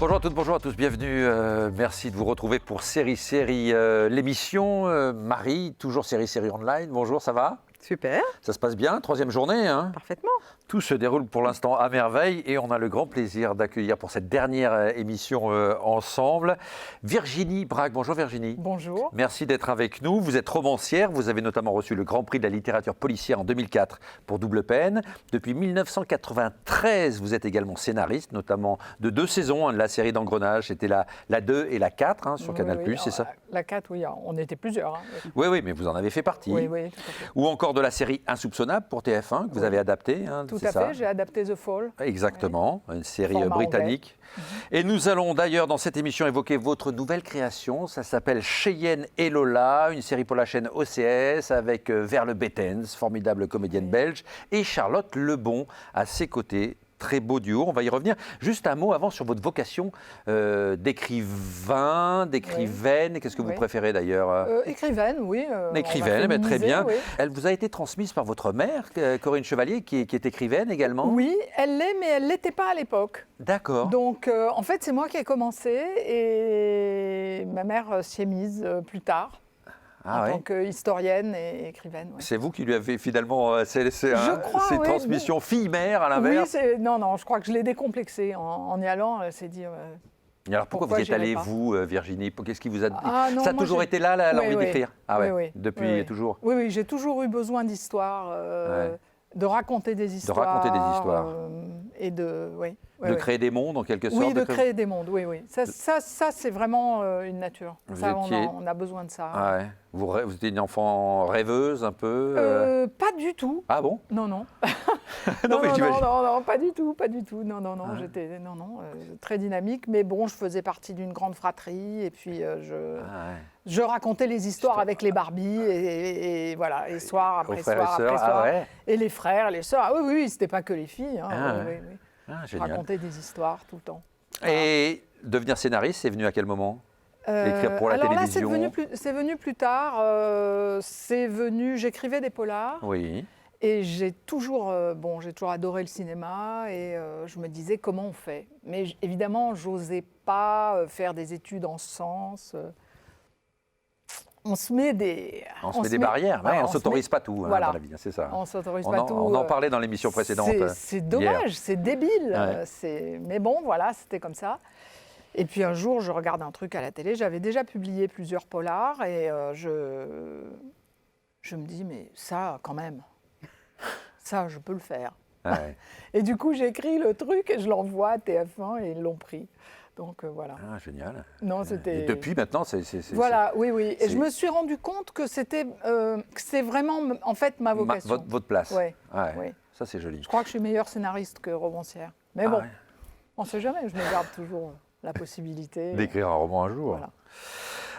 Bonjour à toutes, bonjour à tous, bienvenue. Merci de vous retrouver pour Série l'émission. Marie, toujours Série Online. Bonjour, ça va ? Super. Ça se passe bien, troisième journée, hein ? Parfaitement. Tout se déroule pour l'instant à merveille et on a le grand plaisir d'accueillir pour cette dernière émission ensemble Virginie Braque. Bonjour Virginie. Bonjour. Merci d'être avec nous. Vous êtes romancière, vous avez notamment reçu le Grand Prix de la littérature policière en 2004 pour Double Peine. Depuis 1993, vous êtes également scénariste, notamment de 2 saisons de la série d'Engrenage. C'était la 2 et la 4 sur Canal+, oui. c'est ça ? La 4, oui, on était plusieurs. Oui, mais vous en avez fait partie. Oui, tout à fait. Ou encore de la série Insoupçonnable pour TF1 que vous avez adaptée. Tout à fait, j'ai adapté The Fall. Exactement, une série Format britannique. Et nous allons d'ailleurs dans cette émission évoquer votre nouvelle création. Ça s'appelle Cheyenne et Lola, une série pour la chaîne OCS avec Verle Bettens, formidable comédienne belge, et Charlotte Lebon à ses côtés. Très beau duo, on va y revenir. Juste un mot avant sur votre vocation d'écrivain, d'écrivaine. Qu'est-ce que vous préférez d'ailleurs Écrivaine, oui. Écrivaine, très bien. Oui. Elle vous a été transmise par votre mère, Corinne Chevalier, qui est écrivaine également ? Oui, elle l'est, mais elle ne l'était pas à l'époque. D'accord. Donc, en fait, c'est moi qui ai commencé et ma mère s'y est mise plus tard. En tant qu'historienne et écrivaine. Ouais. C'est vous qui lui avez finalement ces transmissions fille-mère à l'inverse. Oui, non, je crois que je l'ai décomplexée en y allant. Elle s'est dit. Et alors pourquoi vous y êtes allée, vous, Virginie ? Qu'est-ce qui vous a... non, ça a toujours été là, l'envie d'écrire ? Oui. Depuis toujours ? Oui, j'ai toujours eu besoin d'histoire, de raconter des histoires. De raconter des histoires. Et de... de créer des mondes, en quelque sorte. Oui, de créer des mondes, oui. Ça c'est vraiment une nature. On a besoin de ça. Ah ouais. Vous étiez une enfant rêveuse, un peu Pas du tout. Ah bon ? Non. non, pas du tout. Non, j'étais très dynamique. Mais bon, je faisais partie d'une grande fratrie et puis je racontais les histoires avec les Barbies et voilà, et soir après soir. Et les frères, les sœurs. Ah oui, c'était pas que les filles. Oui. Je racontais des histoires tout le temps. Et devenir scénariste, c'est venu à quel moment ? Écrire pour la télévision. Là, c'est venu plus tard. J'écrivais des polars. Oui. Et j'ai toujours adoré le cinéma et je me disais comment on fait. Mais évidemment, j'osais pas faire des études en sens. On se met des barrières, on ne s'autorise pas tout dans la vie, c'est ça. On ne s'autorise pas tout. On en parlait dans l'émission précédente. C'est dommage, c'est débile. Mais bon, voilà, c'était comme ça. Et puis un jour, je regarde un truc à la télé. J'avais déjà publié plusieurs polars et je me dis, mais ça, quand même, ça, je peux le faire. Ouais. Et du coup, j'écris le truc et je l'envoie à TF1 et ils l'ont pris. Donc voilà. Ah, génial. Non, c'était... Et depuis maintenant, c'est... Voilà, oui. Et je me suis rendu compte que c'est vraiment, en fait, ma vocation. Votre place. Ouais. Ça, c'est joli. Je crois que je suis meilleure scénariste que romancière. Mais bon, on ne sait jamais. Je me garde toujours la possibilité. D'écrire un roman un jour. Voilà.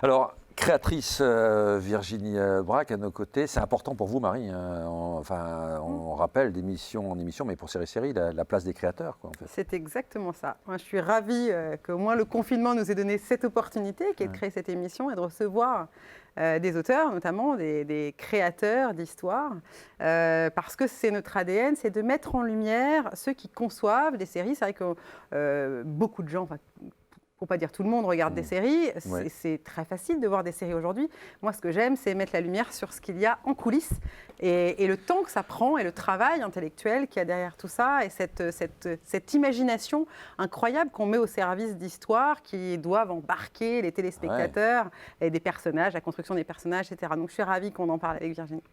Alors, créatrice Virginie Braque à nos côtés, c'est important pour vous, Marie. On rappelle d'émission en émission, mais pour série, la place des créateurs. Quoi, en fait. C'est exactement ça. Moi, je suis ravie qu'au moins le confinement nous ait donné cette opportunité, qui est de créer cette émission et de recevoir des auteurs, notamment des créateurs d'histoires, parce que c'est notre ADN, c'est de mettre en lumière ceux qui conçoivent des séries. C'est vrai que beaucoup de gens... pour ne pas dire tout le monde regarde des séries, c'est très facile de voir des séries aujourd'hui. Moi, ce que j'aime, c'est mettre la lumière sur ce qu'il y a en coulisses et le temps que ça prend et le travail intellectuel qu'il y a derrière tout ça et cette imagination incroyable qu'on met au service d'histoires qui doivent embarquer les téléspectateurs et des personnages, la construction des personnages, etc. Donc, je suis ravie qu'on en parle avec Virginie.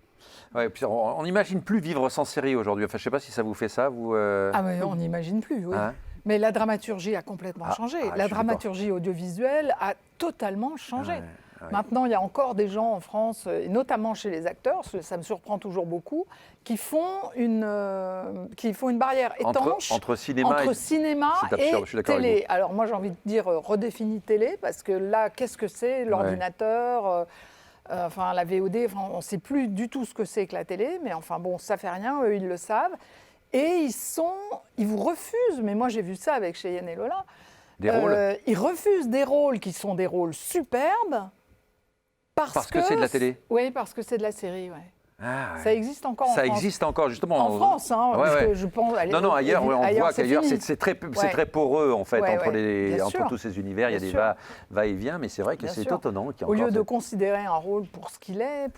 Ouais, puis on n'imagine plus vivre sans série aujourd'hui. Enfin, je ne sais pas si ça vous fait ça, vous. Ah, mais on n'imagine plus, oui. Mais la dramaturgie a complètement changé. La dramaturgie audiovisuelle a totalement changé. Maintenant, il y a encore des gens en France, et notamment chez les acteurs, ça me surprend toujours beaucoup, qui font une barrière étanche entre cinéma et télé. Alors moi, j'ai envie de dire redéfinie télé, parce que là, qu'est-ce que c'est l'ordinateur la VOD, on ne sait plus du tout ce que c'est que la télé, mais enfin bon, ça fait rien, eux, ils le savent. Et ils vous refusent, mais moi j'ai vu ça avec Cheyenne et Lola, des rôles. Ils refusent des rôles qui sont des rôles superbes parce que c'est de la télé. Oui, parce que c'est de la série, ouais. Ah, ouais. Ça existe encore en France. Ça existe encore, justement. En France, hein, ouais, parce que je pense... Non, ailleurs, on voit qu'ailleurs, c'est très poreux, en fait, entre tous ces univers. Il y a des va-et-vient, mais c'est vrai que c'est étonnant. Au lieu de considérer un rôle pour ce qu'il est,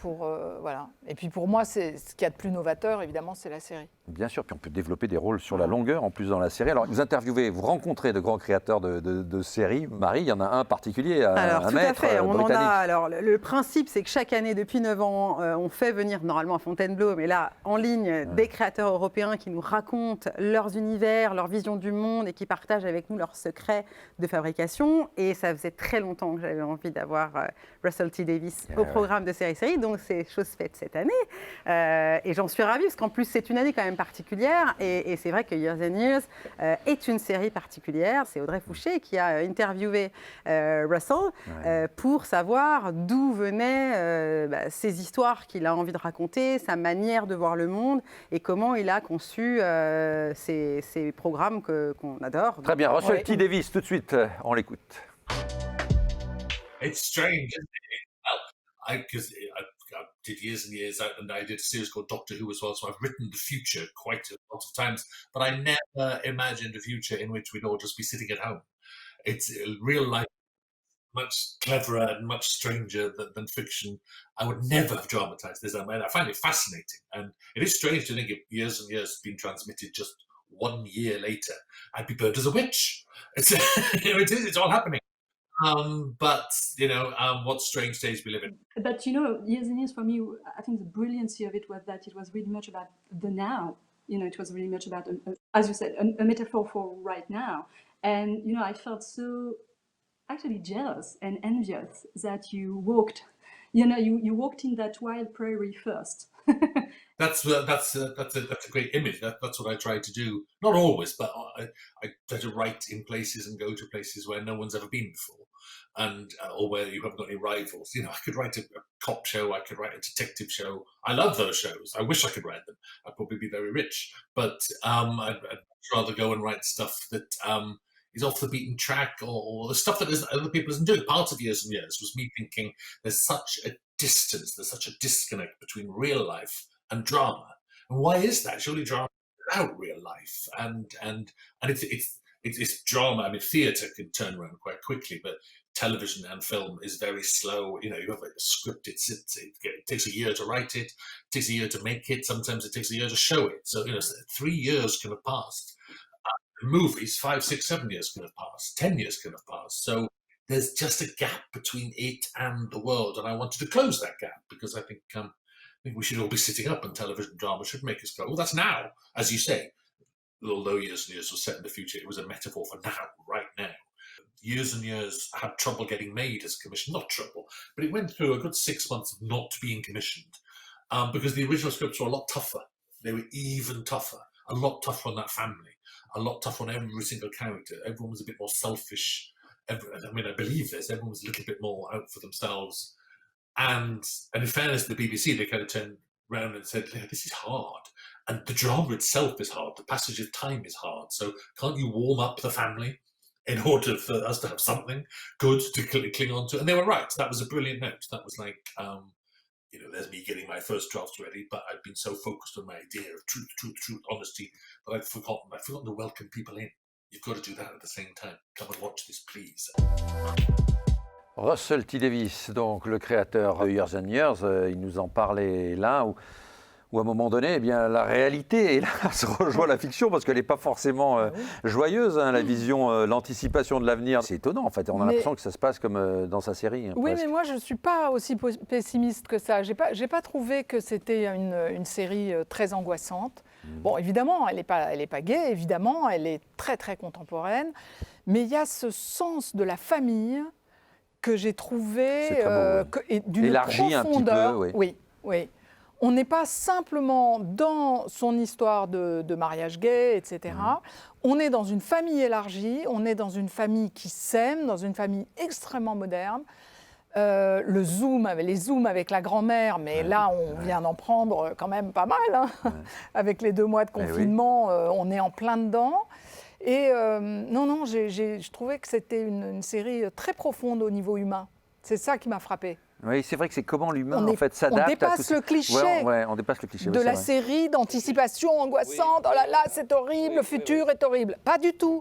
voilà. Et puis pour moi, ce qu'il y a de plus novateur, évidemment, c'est la série. Bien sûr, puis on peut développer des rôles sur la longueur, en plus, dans la série. Alors, vous interviewez, vous rencontrez de grands créateurs de séries. Marie, il y en a un particulier, un maître britannique. Alors, le principe, c'est que chaque année, depuis 9 ans, on fait venir, normalement à Fontainebleau, mais là, en ligne, des créateurs européens qui nous racontent leurs univers, leur vision du monde et qui partagent avec nous leurs secrets de fabrication. Et ça faisait très longtemps que j'avais envie d'avoir Russell T. Davies au programme de Série. Donc, c'est chose faite cette année. Et j'en suis ravie, parce qu'en plus, c'est une année quand même particulière. Et c'est vrai que Years and Years est une série particulière. C'est Audrey Fouché qui a interviewé Russell pour savoir d'où venaient ces histoires qu'il a envie de raconter, sa manière de voir le monde et comment il a conçu ces programmes qu'on adore. Très bien, Russell T. Davies, tout de suite, on l'écoute. It's strange, isn't it? Well, because I did years and years out, and I did a series called Doctor Who as well, so I've written the future quite a lot of times, but I never imagined a future in which we'd all just be sitting at home. It's real life, much cleverer and much stranger than fiction. I would never have dramatized this. I mean, I find it fascinating, and it is strange to think if Years and Years has been transmitted just 1 year later, I'd be burned as a witch. It's, it's all happening. But, what strange days we live in. But, Years and Years for me, I think the brilliancy of it was that it was really much about the now. It was really much about, as you said, a metaphor for right now. And, I felt so actually jealous and envious that you walked in that wild prairie first. That's a great image. That's what I try to do. Not always, but I try to write in places and go to places where no one's ever been before, and or where you haven't got any rivals. I could write a cop show. I could write a detective show. I love those shows. I wish I could write them. I'd probably be very rich, but I'd rather go and write stuff that is off the beaten track, or the stuff that other people isn't doing. Part of Years and Years was me thinking there's such a distance, there's such a disconnect between real life and drama. And why is that? Surely drama is about real life, and it's drama. I mean, theatre can turn around quite quickly, but television and film is very slow. You have a script, it takes a year to write it, takes a year to make it, sometimes it takes a year to show it. So 3 years can have passed. Movies, 5, 6, 7 years can have passed, 10 years can have passed. So there's just a gap between it and the world, and I wanted to close that gap because I think we should all be sitting up, and television drama should make us go, well, that's now, as you say. Although Years and Years was set in the future, it was a metaphor for now, right now. Years and Years had trouble getting made as commissioned, not trouble, but it went through a good 6 months of not being commissioned because the original scripts were a lot tougher. They were even tougher, a lot tougher on that family, a lot tougher on every single character. Everyone was a bit more selfish. I believe this. Everyone was a little bit more out for themselves. And in fairness to the BBC, they kind of turned around and said, this is hard. And the drama itself is hard. The passage of time is hard. So can't you warm up the family in order for us to have something good to cling on to? And they were right. That was a brilliant note. That was like, there's me getting my first drafts ready, but I'd been so focused on my idea of truth, honesty, that I'd forgotten to welcome people in. You've got to do that at the same time. Come and watch this, please. Russell T. Davies, donc le créateur de Years and Years, il nous en parlait là où à un moment donné, la réalité, hélas, rejoint la fiction parce qu'elle n'est pas forcément joyeuse, la vision, l'anticipation de l'avenir. C'est étonnant, en fait. On a l'impression que ça se passe comme dans sa série. Oui, presque. mais moi, je ne suis pas aussi pessimiste que ça. Je n'ai pas trouvé que c'était une série très angoissante. Bon, évidemment, elle n'est pas gaie, évidemment, elle est très, très contemporaine, mais il y a ce sens de la famille que j'ai trouvé d'une profondeur. Un petit peu, oui. On n'est pas simplement dans son histoire de mariage gay, etc. On est dans une famille élargie, on est dans une famille qui s'aime, dans une famille extrêmement moderne. Les zooms avec la grand-mère, mais là, on vient d'en prendre quand même pas mal. Avec les 2 mois de confinement, on est en plein dedans. Et je trouvais que c'était une série très profonde au niveau humain. C'est ça qui m'a frappée. Oui, c'est vrai que c'est comment l'humain On en fait s'adapte. on dépasse le cliché on dépasse le cliché de oui, la c'est vrai. série d'anticipation angoissante. Oh là là, c'est horrible, le futur est horrible. Pas du tout.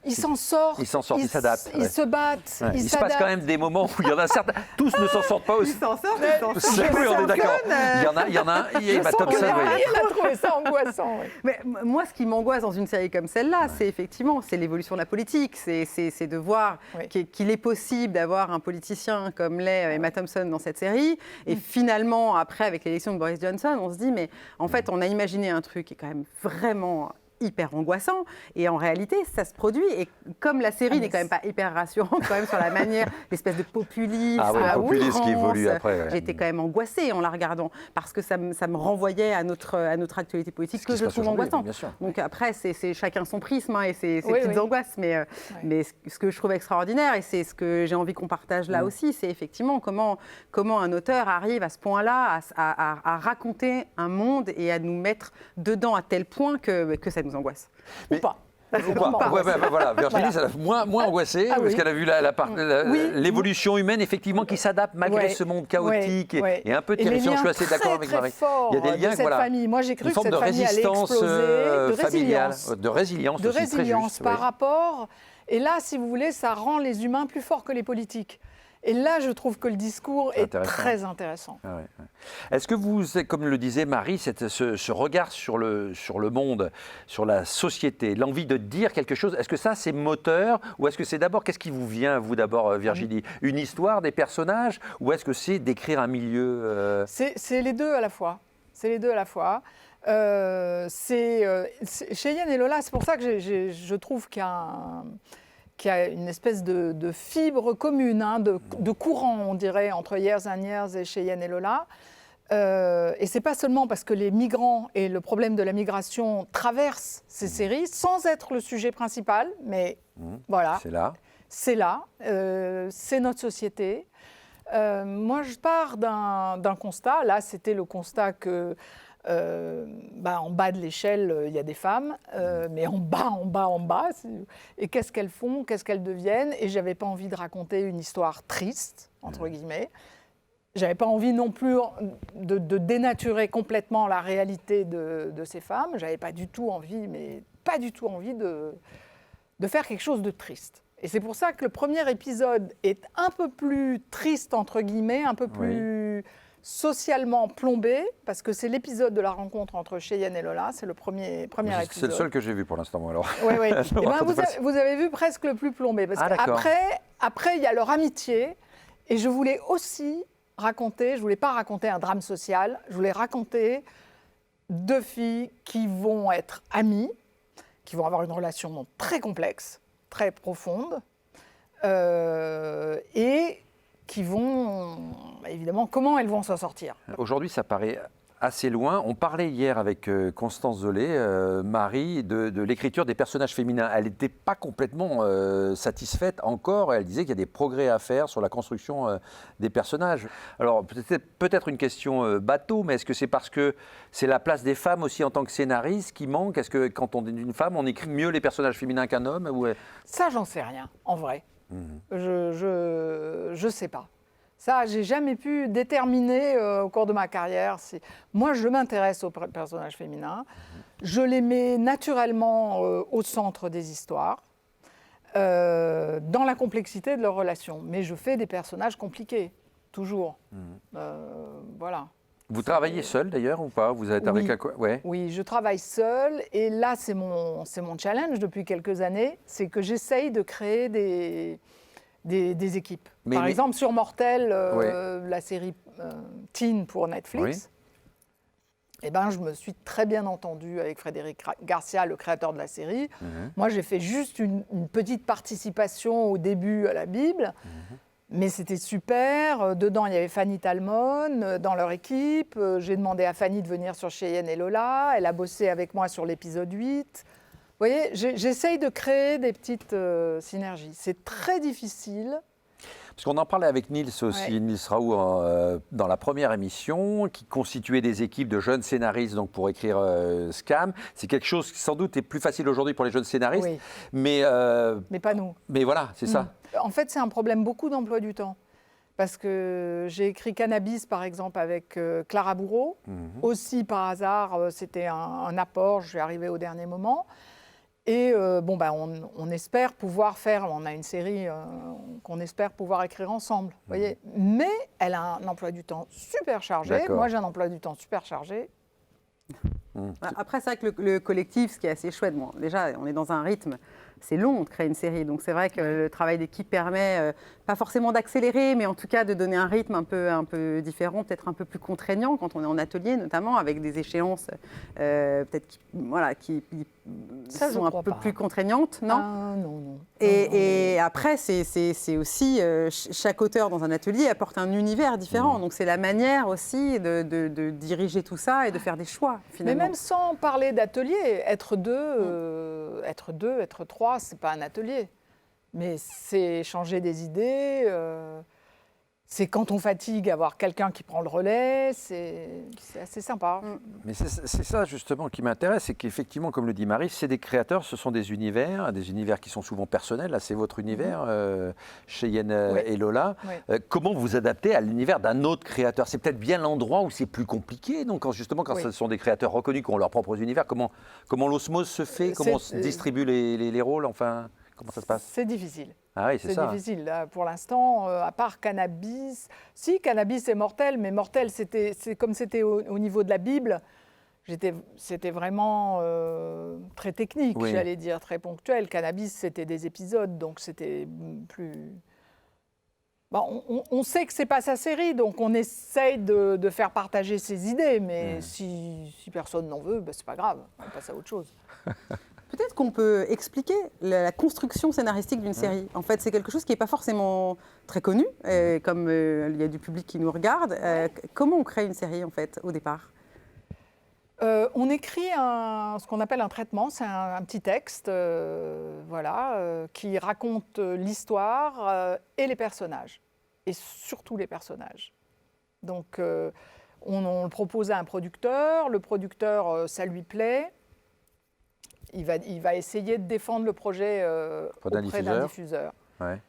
Ils s'en sortent. Ils s'en sortent, ils s'adaptent. Ils ouais. se battent. Ouais. Ils Il se passe quand s'adaptent. même des moments où il y en a certains. Tous ne s'en sortent pas Ils aussi. s'en sortent, ils s'en sortent. Oui, on est d'accord. Il y en a. Je Emma sens que Thompson, oui. Marie, elle a trouvé ça angoissant. Oui. Mais moi, ce qui m'angoisse dans une série comme celle-là, c'est effectivement l'évolution de la politique. C'est de voir Oui. qu'il est possible d'avoir un politicien comme l'est Emma Thompson dans cette série. Et finalement, après, avec l'élection de Boris Johnson, on se dit, mais en fait, on a imaginé un truc qui est quand même vraiment hyper angoissant et en réalité ça se produit et comme la série n'est quand même pas hyper rassurante quand même sur la manière, l'espèce de populisme, Ah oui, à le populisme qui outrance, évolue après, ouais. j'étais quand même angoissée en la regardant parce que ça me renvoyait à notre actualité politique Ce que qui se je passe trouve aujourd'hui, angoissant. bien sûr. Donc après c'est chacun son prisme et ses Oui, petites oui. angoisses mais ce que je trouve extraordinaire et c'est ce que j'ai envie qu'on partage là aussi, c'est effectivement comment un auteur arrive à ce point-là à raconter un monde et à nous mettre dedans à tel point que ça nous angoisse. Ou pas. Ou pas. Ouais, voilà. Virginie, ça l'a moins angoissée Ah parce oui. qu'elle a vu l'évolution humaine effectivement qui s'adapte malgré Ouais. ce monde chaotique Ouais. et un peu Et les terrifiant. Je liens suis assez d'accord avec très, Marie. forts Il y a des liens de cette famille. Moi, j'ai cru une que forme cette de famille allait résistance exploser, de familiale, résilience. de résilience De aussi, très résilience juste, par oui. rapport. Et là, si vous voulez, ça rend les humains plus forts que les politiques. Et là, je trouve que le discours C'est est intéressant. très intéressant. Ah ouais. Est-ce que vous, comme le disait Marie, ce regard sur le monde, sur la société, l'envie de dire quelque chose, est-ce que ça c'est moteur ou est-ce que c'est d'abord, qu'est-ce qui vous vient à vous d'abord Virginie? Une histoire, des personnages ou est-ce que c'est d'écrire un milieu C'est les deux à la fois. C'est les deux à la fois. Cheyenne et Lola, c'est pour ça que je trouve qu'il y a une espèce de fibre commune, hein, de courant, on dirait, entre Years and Years et Cheyenne et Lola. Et ce n'est pas seulement parce que les migrants et le problème de la migration traversent ces séries, sans être le sujet principal, mais voilà, C'est là. c'est là, c'est notre société. Moi, je pars d'un constat. Là, c'était le constat que en bas de l'échelle, il y a des femmes, mais en bas. Et qu'est-ce qu'elles font, qu'est-ce qu'elles deviennent? Et je n'avais pas envie de raconter une histoire triste, entre guillemets. Je n'avais pas envie non plus de dénaturer complètement la réalité de ces femmes. Je n'avais pas du tout envie, de faire quelque chose de triste. Et c'est pour ça que le premier épisode est un peu plus triste, entre guillemets, un peu plus socialement plombé, parce que c'est l'épisode de la rencontre entre Cheyenne et Lola, c'est le premier C'est épisode. le seul que j'ai vu pour l'instant, moi, alors. Oui, oui. Je me Eh ben, raconte pas vous avez vu presque le plus plombé, parce d'accord. qu'après, il y a leur amitié, et je voulais aussi raconter, je voulais pas raconter un drame social, je voulais raconter deux filles qui vont être amies, qui vont avoir une relation très complexe, très profonde, et qui vont, évidemment, comment elles vont s'en sortir. Aujourd'hui, ça paraît assez loin. On parlait hier avec Constance Zolé, Marie, de l'écriture des personnages féminins. Elle n'était pas complètement satisfaite encore. Elle disait qu'il y a des progrès à faire sur la construction des personnages. Alors, peut-être une question bateau, mais est-ce que c'est parce que c'est la place des femmes aussi en tant que scénariste qui manque? Est-ce que quand on est une femme, on écrit mieux les personnages féminins qu'un homme ou... Ça, j'en sais rien, en vrai. Je sais pas. Ça, j'ai jamais pu déterminer au cours de ma carrière. Moi, je m'intéresse aux personnages féminins. Je les mets naturellement au centre des histoires, dans la complexité de leurs relations. Mais je fais des personnages compliqués, toujours. Voilà. Vous travaillez seul d'ailleurs ou pas? Vous êtes avec Oui, je travaille seule et là, c'est mon challenge depuis quelques années, c'est que j'essaye de créer des équipes. Par exemple, sur Mortel, la série Teen pour Netflix, je me suis très bien entendue avec Frédéric Garcia, le créateur de la série. Moi, j'ai fait juste une petite participation au début à la Bible. Mais c'était super. Dedans, il y avait Fanny Talmon dans leur équipe. J'ai demandé à Fanny de venir sur Cheyenne et Lola. Elle a bossé avec moi sur l'épisode 8. Vous voyez, j'essaye de créer des petites synergies. C'est très difficile. Parce qu'on en parlait avec Nils aussi, Nils Raoult, dans la première émission, qui constituait des équipes de jeunes scénaristes donc pour écrire Scam. C'est quelque chose qui sans doute est plus facile aujourd'hui pour les jeunes scénaristes. Mais pas nous. Mais voilà, c'est ça. En fait, c'est un problème beaucoup d'emploi du temps. parce que j'ai écrit Cannabis, par exemple, avec Clara Bourreau. Aussi, par hasard, c'était un apport, je suis arrivée au dernier moment. Et on espère pouvoir faire, on a une série qu'on espère pouvoir écrire ensemble, voyez. Mais elle a un emploi du temps super chargé, moi j'ai un emploi du temps super chargé. Après, c'est vrai que le collectif, ce qui est assez chouette, bon, déjà, on est dans un rythme, c'est long de créer une série, donc c'est vrai que le travail d'équipe permet, pas forcément d'accélérer, mais en tout cas de donner un rythme un peu différent, peut-être un peu plus contraignant quand on est en atelier, notamment avec des échéances peut-être qui sont un peu plus contraignantes, non? Non. Et après, c'est aussi, chaque auteur dans un atelier apporte un univers différent, donc c'est la manière aussi de diriger tout ça et de faire des choix, finalement. Mais même sans parler d'atelier, être deux, être trois, c'est pas un atelier. Mais c'est changer des idées, c'est quand on fatigue, avoir quelqu'un qui prend le relais, c'est assez sympa. Mais c'est ça justement qui m'intéresse, c'est qu'effectivement, comme le dit Marie, c'est des créateurs, ce sont des univers qui sont souvent personnels. Là, c'est votre univers, Cheyenne et Lola. Oui. Comment vous adaptez à l'univers d'un autre créateur? C'est peut-être bien l'endroit où c'est plus compliqué. Donc, quand ce sont des créateurs reconnus qui ont leurs propres univers, comment l'osmose se fait? Comment se distribuent les rôles? Enfin, comment ça se passe? C'est difficile. Ah oui, c'est ça. C'est difficile. Là, pour l'instant, à part Cannabis. Si, Cannabis est mortel, mais mortel, c'est comme c'était au niveau de la Bible. C'était vraiment très technique, j'allais dire, très ponctuel. Cannabis, c'était des épisodes, donc c'était plus... Bon, on sait que ce n'est pas sa série, donc on essaye de faire partager ses idées, mais si personne n'en veut, ben, ce n'est pas grave, on passe à autre chose. Peut-être qu'on peut expliquer la construction scénaristique d'une série. En fait, c'est quelque chose qui n'est pas forcément très connu, comme il y a du public qui nous regarde. Comment on crée une série, en fait, au départ? On écrit ce qu'on appelle un traitement, c'est un petit texte qui raconte l'histoire et les personnages, et surtout les personnages. Donc, on le propose à un producteur, le producteur, ça lui plaît. Il va essayer de défendre le projet auprès d'un diffuseur. Ouais.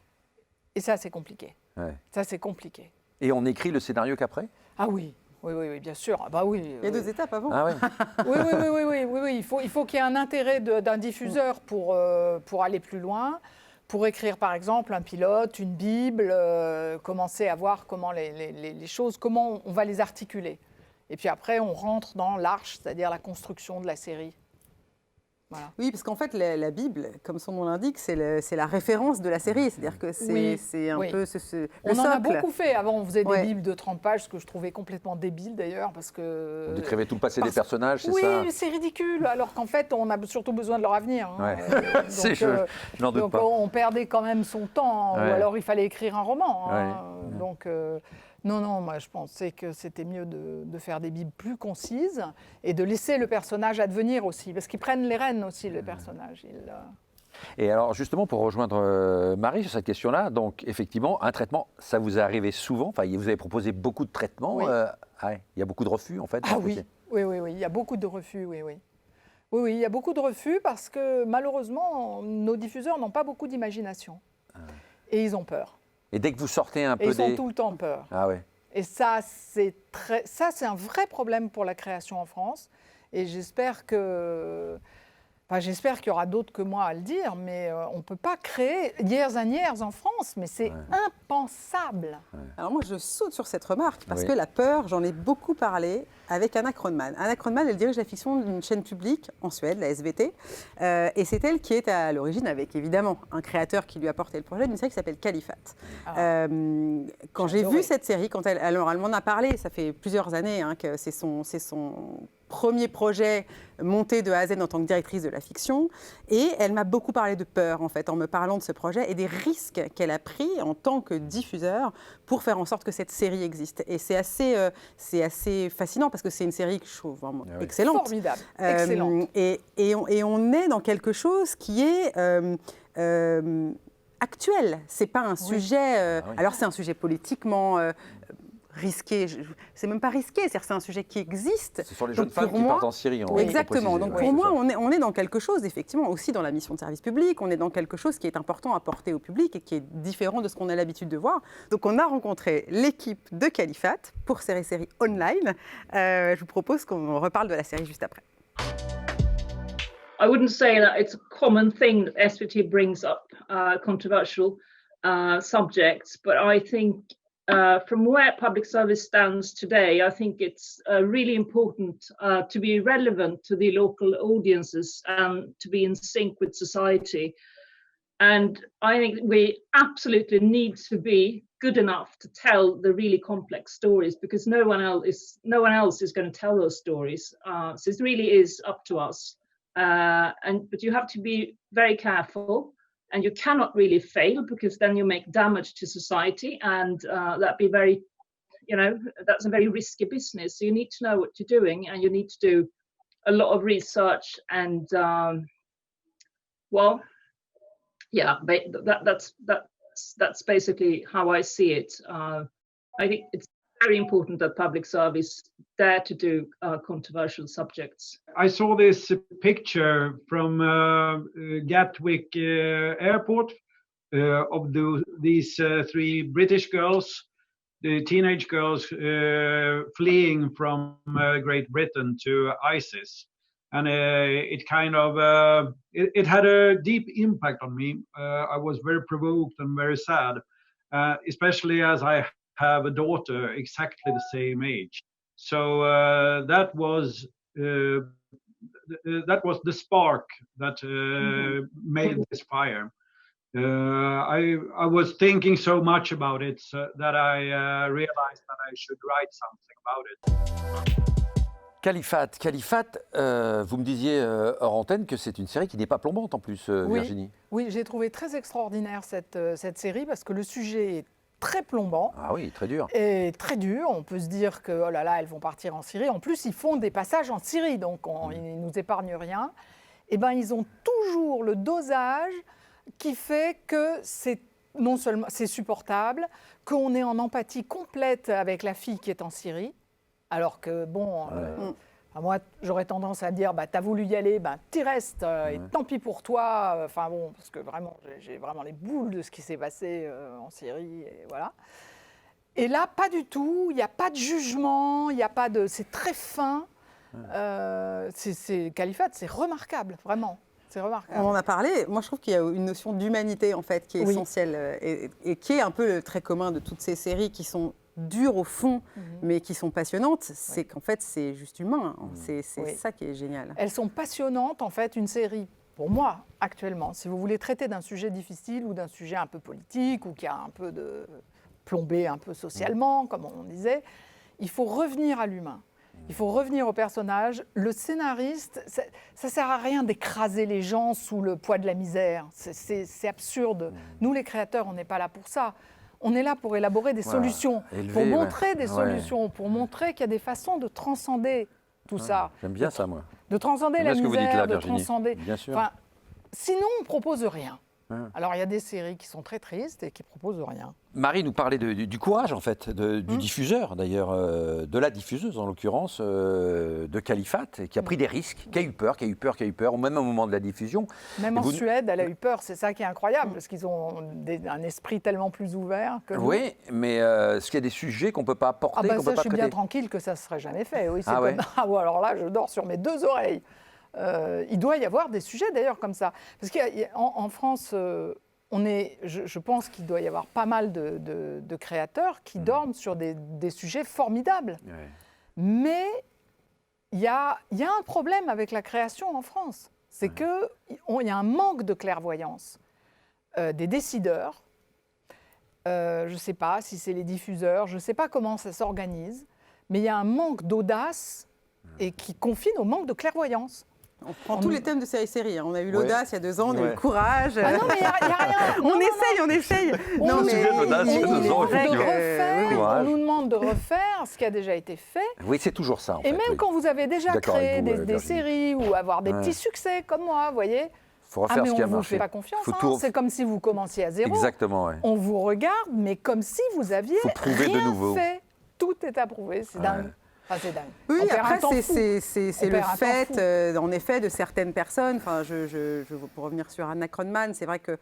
Et ça, c'est compliqué. Ouais. Ça, c'est compliqué. Et on écrit le scénario qu'après? Ah oui. Oui, bien sûr. Ah bah oui. Il y a 2 étapes avant. Ah ouais. Oui. Il faut qu'il y ait un intérêt d'un diffuseur pour aller plus loin, pour écrire par exemple un pilote, une bible, commencer à voir comment les choses, comment on va les articuler. Et puis après, on rentre dans l'arche, c'est-à-dire la construction de la série. Voilà. Oui, parce qu'en fait, la Bible, comme son nom l'indique, c'est la référence de la série. C'est-à-dire que c'est un peu le socle. On en a beaucoup fait. Avant, on faisait des Bibles de 30 pages, ce que je trouvais complètement débile d'ailleurs. Parce que... Vous décrivez tout le passé des personnages, c'est ça? Oui, c'est ridicule, alors qu'en fait, on a surtout besoin de leur avenir. Ouais. Je n'en doute pas. On perdait quand même son temps, ou alors il fallait écrire un roman. Donc... Non, moi je pensais que c'était mieux de faire des bibles plus concises et de laisser le personnage advenir aussi, parce qu'ils prennent les rênes aussi, le personnage. Et alors justement, pour rejoindre Marie sur cette question-là, donc effectivement, un traitement, ça vous est arrivé souvent, enfin vous avez proposé beaucoup de traitements, il y a beaucoup de refus en fait? Ah oui, il y a beaucoup de refus, oui, il y a beaucoup de refus parce que malheureusement, nos diffuseurs n'ont pas beaucoup d'imagination et ils ont peur. Et dès que vous sortez un peu ils ont tout le temps peur. Ah ouais. Et ça, c'est un vrai problème pour la création en France. Et j'espère qu'il y aura d'autres que moi à le dire, mais on ne peut pas créer Years and Years en France, mais c'est impensable. Alors moi, je saute sur cette remarque, parce que la peur, j'en ai beaucoup parlé avec Anna Kronman. Anna Kronman, elle dirige la fiction d'une chaîne publique en Suède, la SVT, et c'est elle qui est à l'origine, avec évidemment un créateur qui lui a porté le projet, d'une série qui s'appelle Califat. Quand j'ai vu cette série, quand elle m'en a parlé, ça fait plusieurs années que c'est son premier projet monté de A à Z en tant que directrice de la fiction, et elle m'a beaucoup parlé de peur en fait en me parlant de ce projet et des risques qu'elle a pris en tant que diffuseur pour faire en sorte que cette série existe. Et c'est assez fascinant parce que c'est une série que je trouve vraiment excellente. Formidable, excellente. Et on est dans quelque chose qui est actuel. C'est pas un sujet. Alors c'est un sujet politiquement risqué. C'est même pas risqué, c'est un sujet qui existe. Ce sont les Donc, jeunes femmes pour qui moi- partent en Syrie. Exactement. Donc pour c'est moi, ça. on est dans quelque chose, effectivement, aussi dans la mission de service public, on est dans quelque chose qui est important à porter au public et qui est différent de ce qu'on a l'habitude de voir. Donc on a rencontré l'équipe de Califat pour série online. Je vous propose qu'on reparle de la série juste après. I wouldn't say that it's a common thing that SVT brings up controversial subjects, but I think from where public service stands today, I think it's really important to be relevant to the local audiences and to be in sync with society. And I think we absolutely need to be good enough to tell the really complex stories, because no one else is going to tell those stories. So it really is up to us. But you have to be very careful, and you cannot really fail, because then you make damage to society, and that'd be very, that's a very risky business. So you need to know what you're doing, and you need to do a lot of research and that's basically how I see it. I think it's very important that public service dare to do controversial subjects. I saw this picture from Gatwick Airport of these three British girls, the teenage girls fleeing from Great Britain to ISIS. And it kind of, it had a deep impact on me. I was very provoked and very sad, especially as I have a daughter exactly the same age. So that was the spark that made this fire. I was thinking so much about it that I realized that I should write something about it. Califat, vous me disiez hors antenne que c'est une série qui n'est pas plombante en plus, Virginie. Oui, j'ai trouvé très extraordinaire cette série parce que le sujet est très plombant. Ah oui, très dur. Et très dur. On peut se dire que, oh là là, elles vont partir en Syrie. En plus, ils font des passages en Syrie, donc ils ne nous épargnent rien. Eh bien, ils ont toujours le dosage qui fait que c'est non seulement c'est supportable, qu'on est en empathie complète avec la fille qui est en Syrie. Alors que, bon, moi, j'aurais tendance à dire, t'as voulu y aller, t'y restes, et tant pis pour toi. Enfin bon, parce que vraiment, j'ai vraiment les boules de ce qui s'est passé en Syrie, et voilà. Et là, pas du tout, il n'y a pas de jugement, il n'y a pas de... C'est très fin. Califat, c'est remarquable, vraiment. C'est remarquable. On en a parlé. Moi, je trouve qu'il y a une notion d'humanité, en fait, qui est essentielle et qui est un peu le trait commun de toutes ces séries qui sont dures au fond, mais qui sont passionnantes. C'est qu'en fait, c'est juste humain. C'est ça qui est génial. Elles sont passionnantes, en fait, une série, pour moi, actuellement. Si vous voulez traiter d'un sujet difficile ou d'un sujet un peu politique ou qui a un peu de plombé un peu socialement, comme on disait, il faut revenir à l'humain. Il faut revenir au personnage. Le scénariste, ça ne sert à rien d'écraser les gens sous le poids de la misère. C'est absurde. Nous, les créateurs, on n'est pas là pour ça. On est là pour élaborer des solutions, pour montrer des solutions, pour montrer qu'il y a des façons de transcender tout ça. J'aime bien ça, moi. De transcender la misère, de transcender... Bien sûr. Enfin, sinon, on ne propose rien. Alors, il y a des séries qui sont très tristes et qui ne proposent rien. Marie nous parlait du courage, en fait, du diffuseur, d'ailleurs, de la diffuseuse, en l'occurrence, de Califat, qui a pris des risques, qui a eu peur, même au moment de la diffusion. Même en Suède, elle a eu peur, c'est ça qui est incroyable, parce qu'ils ont un esprit tellement plus ouvert que nous. Oui, mais est-ce qu'il y a des sujets qu'on ne peut pas porter, qu'on peut pas je suis traiter? bien tranquille que ça ne serait jamais fait. Oui, c'est ouais. Alors là, je dors sur mes deux oreilles. Il doit y avoir des sujets d'ailleurs comme ça. Parce qu'en France, je pense qu'il doit y avoir pas mal de créateurs qui dorment sur des sujets formidables. Ouais. Mais il y a un problème avec la création en France. C'est qu'il y a un manque de clairvoyance des décideurs. Je ne sais pas si c'est les diffuseurs, je ne sais pas comment ça s'organise, mais il y a un manque d'audace et qui confine au manque de clairvoyance. On prend tous les thèmes de série. On a eu l'audace il y a 2 ans, on a eu le courage. Ah non, mais il n'y a rien. On essaye. On nous demande de refaire ce qui a déjà été fait. Oui, c'est toujours ça. Et même quand vous avez déjà créé des séries ou avoir des petits succès comme moi, vous voyez. Il faut refaire ce qui a marché. On ne vous fait pas confiance. C'est comme si vous commenciez à zéro. Exactement. Ouais. On vous regarde, mais comme si vous aviez rien fait. tout est approuvé, c'est dingue. Enfin, c'est dingue. Oui, On perd un après, temps fou. c'est On le perd un temps fait, fou. en effet, de certaines personnes. Enfin, pour revenir sur Anna Kronman, c'est vrai que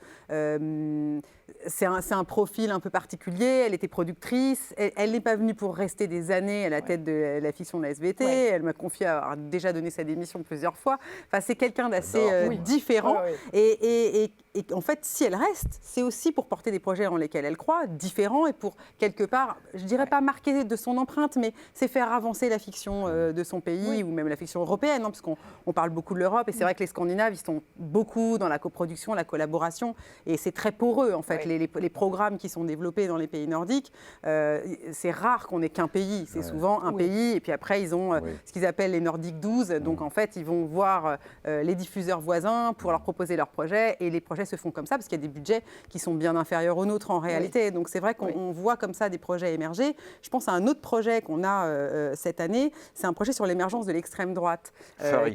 c'est un profil un peu particulier. Elle était productrice. Elle n'est pas venue pour rester des années à la tête de la fiction de la SVT. Ouais. Elle m'a confié avoir déjà donné sa démission plusieurs fois. Enfin, c'est quelqu'un d'assez Oui. différent. Ouais, ouais. Et en fait, si elle reste, c'est aussi pour porter des projets dans lesquels elle croit, différents, et pour, quelque part, je dirais pas marquer de son empreinte, mais c'est faire avancer la fiction de son pays, ou même la fiction européenne, hein, parce qu'on parle beaucoup de l'Europe, et c'est vrai que les Scandinaves, ils sont beaucoup dans la coproduction, la collaboration, et c'est très poreux, en fait, les programmes qui sont développés dans les pays nordiques. C'est rare qu'on ait qu'un pays, c'est souvent un pays, et puis après, ils ont ce qu'ils appellent les Nordiques 12, donc en fait, ils vont voir les diffuseurs voisins pour leur proposer leurs projets, et les projets se font comme ça, parce qu'il y a des budgets qui sont bien inférieurs aux nôtres en réalité. Donc c'est vrai qu'on voit comme ça des projets émerger. Je pense à un autre projet qu'on a cette année, c'est un projet sur l'émergence de l'extrême droite,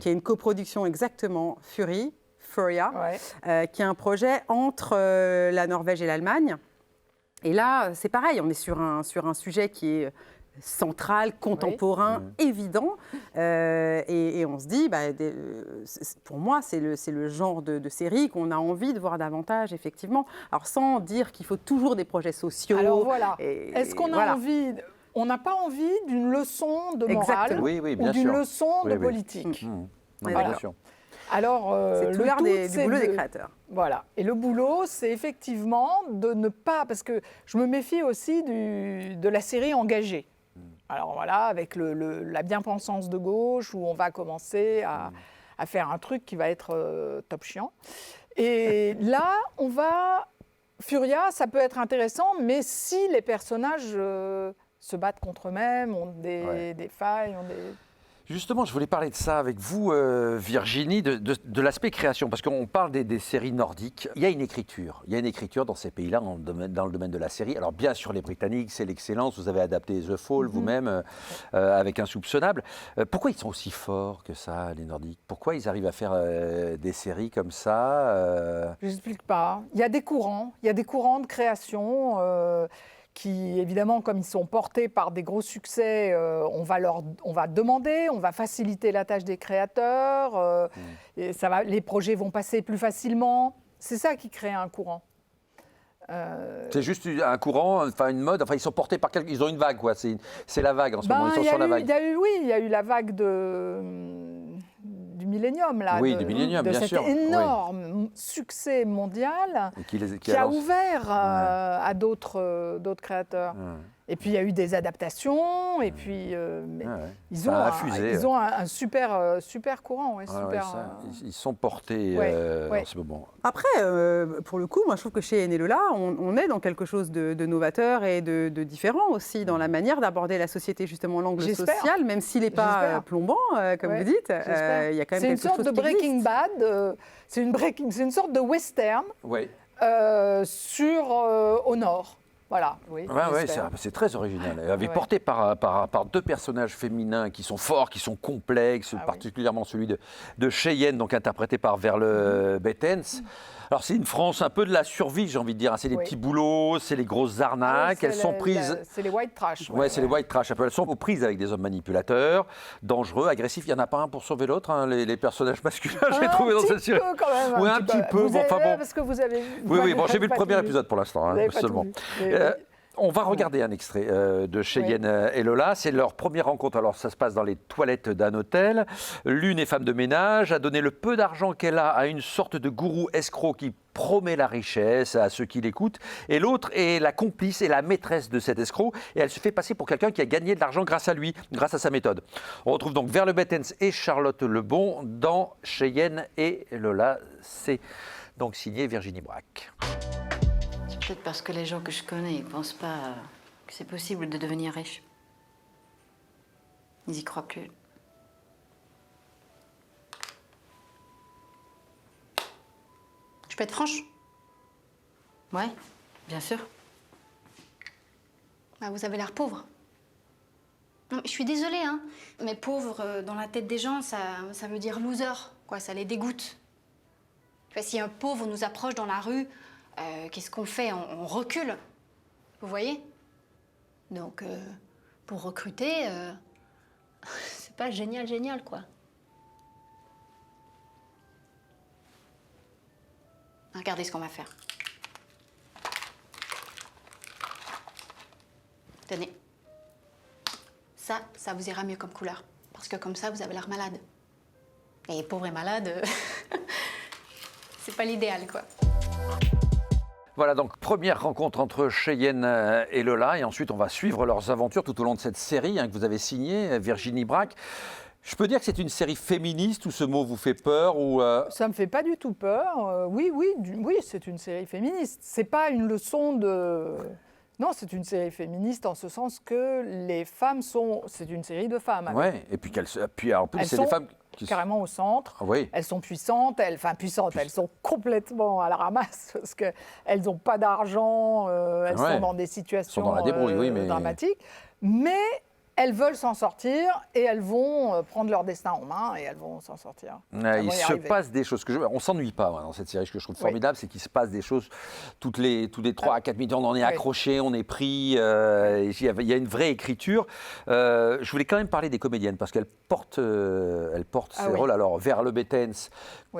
qui est une coproduction exactement, Furia, qui est un projet entre la Norvège et l'Allemagne. Et là, c'est pareil, on est sur un sujet qui est central, contemporain, évident. Et on se dit, pour moi, c'est le genre de série qu'on a envie de voir davantage, effectivement. Alors, sans dire qu'il faut toujours des projets sociaux. Alors voilà, est-ce qu'on a envie... On n'a pas envie d'une leçon de morale ou d'une leçon de politique. Voilà. Alors, c'est tout l'art du boulot des créateurs. Voilà. Et le boulot, c'est effectivement de ne pas... Parce que je me méfie aussi de la série engagée. Alors voilà, avec la bien-pensance de gauche, où on va commencer à faire un truc qui va être top chiant. Et là, Furia, ça peut être intéressant, mais si les personnages se battent contre eux-mêmes, ont des failles, ont des... Justement, je voulais parler de ça avec vous, Virginie, de l'aspect création, parce qu'on parle des séries nordiques. Il y a une écriture dans ces pays-là, dans le domaine de la série. Alors bien sûr, les Britanniques, c'est l'excellence. Vous avez adapté The Fall vous-même, avec Insoupçonnable. Pourquoi ils sont aussi forts que ça, les Nordiques? Pourquoi ils arrivent à faire des séries comme ça Je n'explique pas. Il y a des courants de création qui, évidemment, comme ils sont portés par des gros succès, on va demander, on va faciliter la tâche des créateurs, et les projets vont passer plus facilement. C'est ça qui crée un courant. C'est juste un courant, enfin une mode, enfin ils sont portés par ils ont une vague, quoi. C'est la vague en ce moment, ils sont sur la vague. Il y a eu la vague du millénium, là. Oui, du millénium, bien sûr. Cet énorme succès mondial qui a ouvert à d'autres créateurs. Et puis il y a eu des adaptations, et puis ils ont un super courant. Ils sont portés en ce moment. Après, pour le coup, moi je trouve que chez Yen et Lola, on est dans quelque chose de novateur et de différent aussi dans la manière d'aborder la société, justement l'angle social, même s'il n'est pas plombant, comme vous dites. Il y a quand même quelque chose qui existe. C'est une sorte de Breaking Bad, c'est une sorte de western au nord. Voilà, c'est très original. Porté par deux personnages féminins qui sont forts, qui sont complexes, particulièrement celui de Cheyenne, donc interprété par Verle Bettens. Alors c'est une France un peu de la survie, j'ai envie de dire. C'est les petits boulots, c'est les grosses arnaques. Elles sont prises. C'est les white trash. C'est les white trash. Elles sont aux prises avec des hommes manipulateurs, dangereux, agressifs. Il y en a pas un pour sauver l'autre. Hein, les personnages masculins, j'ai trouvé dans cette série. Quand même. Oui, un petit peu. Parce que vous avez. Oui. Bon, j'ai vu le premier épisode pour l'instant, seulement. On va regarder un extrait de Cheyenne et Lola. C'est leur première rencontre. Alors, ça se passe dans les toilettes d'un hôtel. L'une est femme de ménage, a donné le peu d'argent qu'elle a à une sorte de gourou escroc qui promet la richesse à ceux qui l'écoutent. Et l'autre est la complice et la maîtresse de cet escroc. Et elle se fait passer pour quelqu'un qui a gagné de l'argent grâce à lui, grâce à sa méthode. On retrouve donc Verle Bettens et Charlotte Lebon dans Cheyenne et Lola. C'est donc signé Virginie Braque. Peut-être parce que les gens que je connais, ils pensent pas que c'est possible de devenir riche. Ils y croient plus. Je peux être franche? Ouais, bien sûr. Bah, vous avez l'air pauvre. Non, je suis désolée, hein, mais pauvre, dans la tête des gens, ça veut dire loser, quoi, ça les dégoûte. Tu vois, si un pauvre nous approche dans la rue, qu'est-ce qu'on fait? On recule, vous voyez? Donc, pour recruter, c'est pas génial, quoi. Regardez ce qu'on va faire. Tenez. Ça vous ira mieux comme couleur. Parce que comme ça, vous avez l'air malade. Et pauvre et malade, c'est pas l'idéal, quoi. Voilà, donc première rencontre entre Cheyenne et Lola, et ensuite on va suivre leurs aventures tout au long de cette série que vous avez signée, Virginie Brac. Je peux dire que c'est une série féministe, ou ce mot vous fait peur ou Ça me fait pas du tout peur. Oui, c'est une série féministe. C'est pas une leçon de... Non, c'est une série féministe en ce sens que les femmes sont... C'est une série de femmes. Oui, et puis en plus, c'est des femmes qui carrément au centre. Ah, oui. Elles sont puissantes, elles sont complètement à la ramasse parce qu'elles n'ont pas d'argent, elles sont dans des situations dans la débrouille, mais... dramatiques. Mais elles veulent s'en sortir et elles vont prendre leur destin en main et elles vont s'en sortir. Il se passe des choses. On ne s'ennuie pas dans cette série. Ce que je trouve formidable, c'est qu'il se passe des choses tous les 3 à 4 minutes. On est accroché, on est pris. Il y a une vraie écriture. Je voulais quand même parler des comédiennes parce qu'elles portent ces rôles. Alors, Verle Bettens,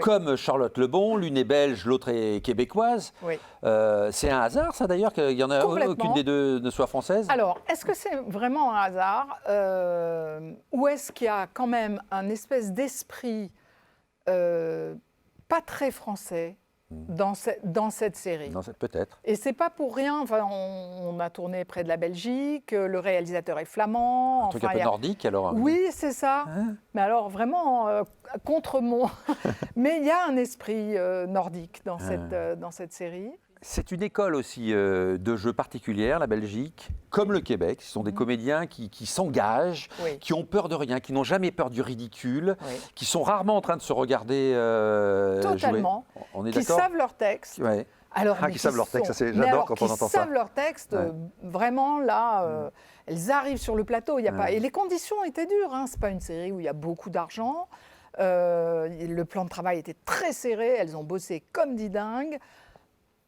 comme Charlotte Lebon, l'une est belge, l'autre est québécoise. Oui. C'est un hasard, ça d'ailleurs, qu'il y en a aucune des deux ne soit française? Alors, est-ce que c'est vraiment un hasard ou est-ce qu'il y a quand même un espèce d'esprit pas très français dans cette série? Peut-être. Et c'est pas pour rien. Enfin, on a tourné près de la Belgique, le réalisateur est flamand. Un truc un peu nordique alors? Oui, c'est ça. Hein? Mais alors vraiment contre mon... Mais il y a un esprit nordique dans cette série. C'est une école aussi de jeu particulière, la Belgique, comme le Québec. Ce sont des comédiens qui s'engagent, qui ont peur de rien, qui n'ont jamais peur du ridicule, qui sont rarement en train de se regarder Totalement. jouer. On est qui d'accord? savent leur texte. Ouais. Alors, qui savent leur texte, j'adore quand on entend ça. Qui savent leur texte, vraiment là, elles arrivent sur le plateau. Y a pas... Et les conditions étaient dures. Hein. Ce n'est pas une série où il y a beaucoup d'argent. Le plan de travail était très serré. Elles ont bossé comme des dingues.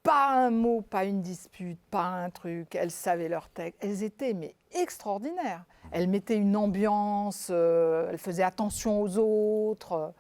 Pas un mot, pas une dispute, pas un truc. Elles savaient leur texte. Elles étaient extraordinaires. Elles mettaient une ambiance, elles faisaient attention aux autres.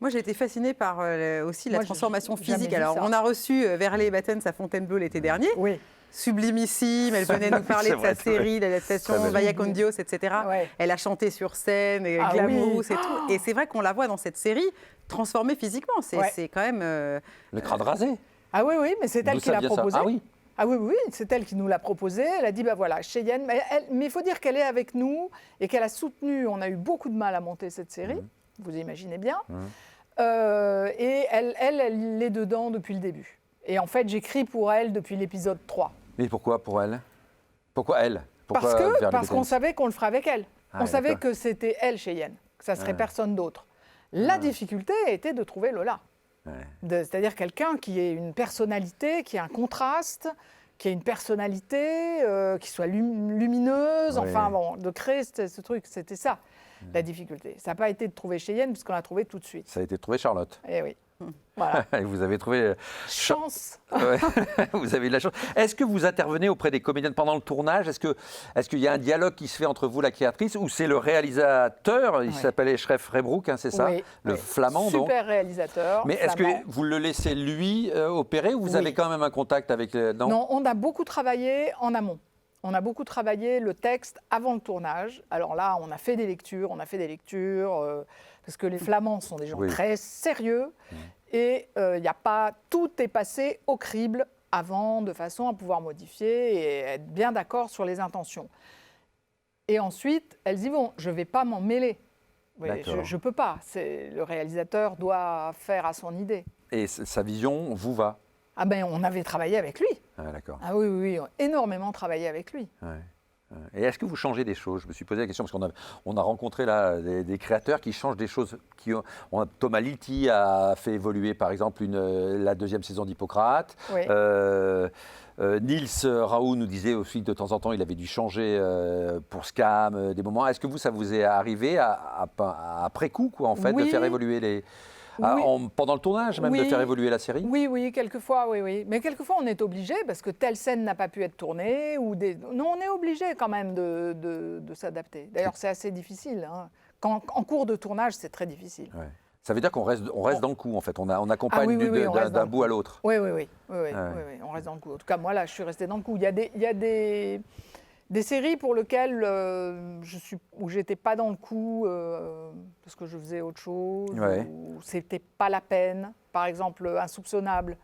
Moi, j'ai été fascinée par aussi la transformation physique. Alors, ça. on a reçu Verle Bettens à Fontainebleau l'été dernier. Oui. Sublimissime, elle venait nous parler de sa série, l'adaptation Vaya con Dios, etc. Elle a chanté sur scène, Glamour, et tout. Et c'est vrai qu'on la voit dans cette série transformée physiquement. C'est quand même... Le crâne rasé. Ah oui, mais c'est elle qui l'a proposé. Ah oui. Oui, c'est elle qui nous l'a proposé. Elle a dit, voilà, Cheyenne. Mais il faut dire qu'elle est avec nous et qu'elle a soutenu. On a eu beaucoup de mal à monter cette série, vous imaginez bien. Et elle est dedans depuis le début. Et en fait, j'écris pour elle depuis l'épisode 3. Mais pourquoi pour elle? Pourquoi elle? Parce qu'on savait qu'on le ferait avec elle. On savait que c'était elle, Cheyenne, que ça ne serait personne d'autre. La difficulté était de trouver Lola. C'est-à-dire quelqu'un qui ait une personnalité, qui ait un contraste, qui ait une personnalité, qui soit lumineuse, enfin bon, de créer ce truc, c'était ça, la difficulté. Ça n'a pas été de trouver Cheyenne, puisqu'on l'a trouvé tout de suite. Ça a été de trouver Charlotte. Eh oui. Voilà. Et vous avez trouvé... Chance. Vous avez eu de la chance. Est-ce que vous intervenez auprès des comédiennes pendant le tournage? Est-ce qu'il y a un dialogue qui se fait entre vous, la créatrice, ou c'est le réalisateur, il s'appelle Eschref Rebroek, c'est ça? Le flamand, super donc. Réalisateur. Mais est-ce que vous le laissez lui opérer, ou vous avez quand même un contact avec... Non, on a beaucoup travaillé en amont. On a beaucoup travaillé le texte avant le tournage. Alors là, on a fait des lectures, parce que les Flamands sont des gens très sérieux. Et il n'y a pas... Tout est passé au crible avant, de façon à pouvoir modifier et être bien d'accord sur les intentions. Et ensuite, elles y vont. Je ne vais pas m'en mêler. Je ne peux pas. Le réalisateur doit faire à son idée. Et sa vision vous va? Ah ben, on avait travaillé avec lui. Ah, d'accord. Ah oui, énormément travaillé avec lui. Et est-ce que vous changez des choses? Je me suis posé la question parce qu'on a rencontré là des créateurs qui changent des choses. Thomas Litti a fait évoluer par exemple la deuxième saison d'Hippocrate. Oui. Niels Raoult nous disait aussi de temps en temps il avait dû changer pour Scam des moments. Est-ce que ça vous est arrivé après coup en fait, de faire évoluer les... Pendant le tournage, même, de faire évoluer la série? Oui, quelquefois, oui. Mais quelquefois, on est obligé, parce que telle scène n'a pas pu être tournée. Non, on est obligé quand même de s'adapter. D'ailleurs, c'est assez difficile. Hein. En cours de tournage, c'est très difficile. Ouais. Ça veut dire qu'on reste dans le coup, en fait. On accompagne d'un bout à l'autre. Oui, on reste dans le coup. En tout cas, moi, là, je suis restée dans le coup. Il y a des séries pour lesquelles où j'étais pas dans le coup parce que je faisais autre chose, ou c'était pas la peine. Par exemple, Insoupçonnable.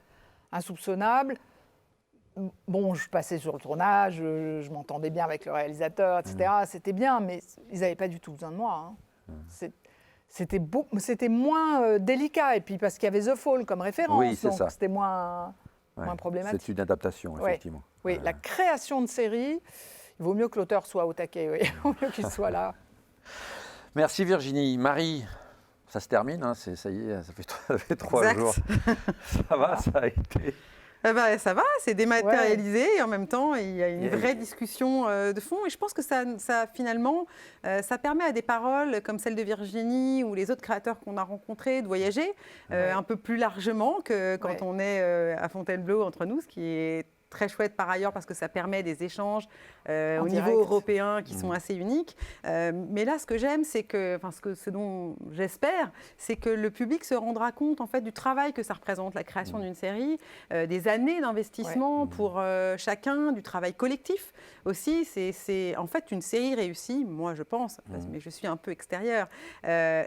Bon, je passais sur le tournage, je m'entendais bien avec le réalisateur, etc. C'était bien, mais ils n'avaient pas du tout besoin de moi. Hein. C'était moins délicat, et puis parce qu'il y avait The Fall comme référence, donc c'était moins problématique. C'est une adaptation, effectivement. Oui, la création de série, il vaut mieux que l'auteur soit au taquet, il vaut mieux qu'il soit là. Merci Virginie. Marie, ça se termine, hein, ça y est, ça fait 3 jours. Ça va, ça a été... ça va, c'est dématérialisé et en même temps, il y a une vraie discussion de fond. Et je pense que ça finalement, ça permet à des paroles comme celle de Virginie ou les autres créateurs qu'on a rencontrés de voyager un peu plus largement que quand on est à Fontainebleau entre nous, ce qui est très chouette par ailleurs parce que ça permet des échanges au niveau européen qui sont assez uniques. Mais là, ce que j'aime, c'est que, ce dont j'espère, c'est que le public se rendra compte en fait du travail que ça représente, la création d'une série, des années d'investissement pour chacun, du travail collectif aussi. C'est en fait une série réussie, moi je pense, mais je suis un peu extérieure.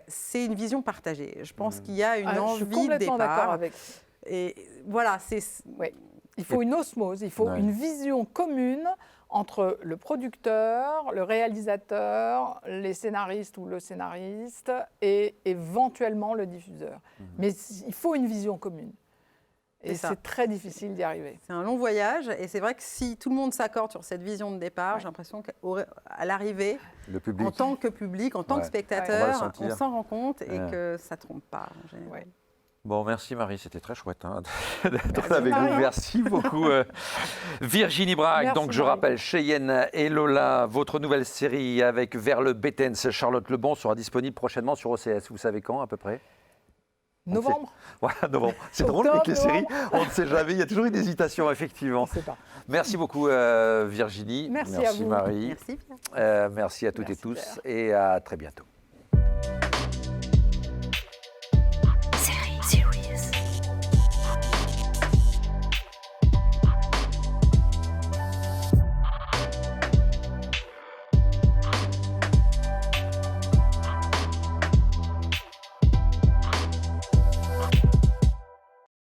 C'est une vision partagée. Je pense qu'il y a une envie de départ. Je suis complètement d'accord avec. Et voilà, il faut une osmose, il faut une vision commune entre le producteur, le réalisateur, les scénaristes ou le scénariste et éventuellement le diffuseur. Mais il faut une vision commune. Et c'est très difficile d'y arriver. C'est un long voyage et c'est vrai que si tout le monde s'accorde sur cette vision de départ, j'ai l'impression qu'à l'arrivée, en tant que public, en tant que spectateur, on s'en rend compte et que ça ne trompe pas en général. Bon, merci Marie, c'était très chouette d'être avec vous. Merci beaucoup Virginie Bragg. Merci, donc je rappelle, Cheyenne et Lola, votre nouvelle série avec Verle Bettens, Charlotte Lebon sera disponible prochainement sur OCS. Vous savez quand à peu près? Novembre. Voilà, novembre. C'est drôle avec les séries, on ne sait jamais, il y a toujours une hésitation effectivement. Merci beaucoup Virginie. Merci à vous. Marie. Merci. Merci à toutes et tous et à très bientôt.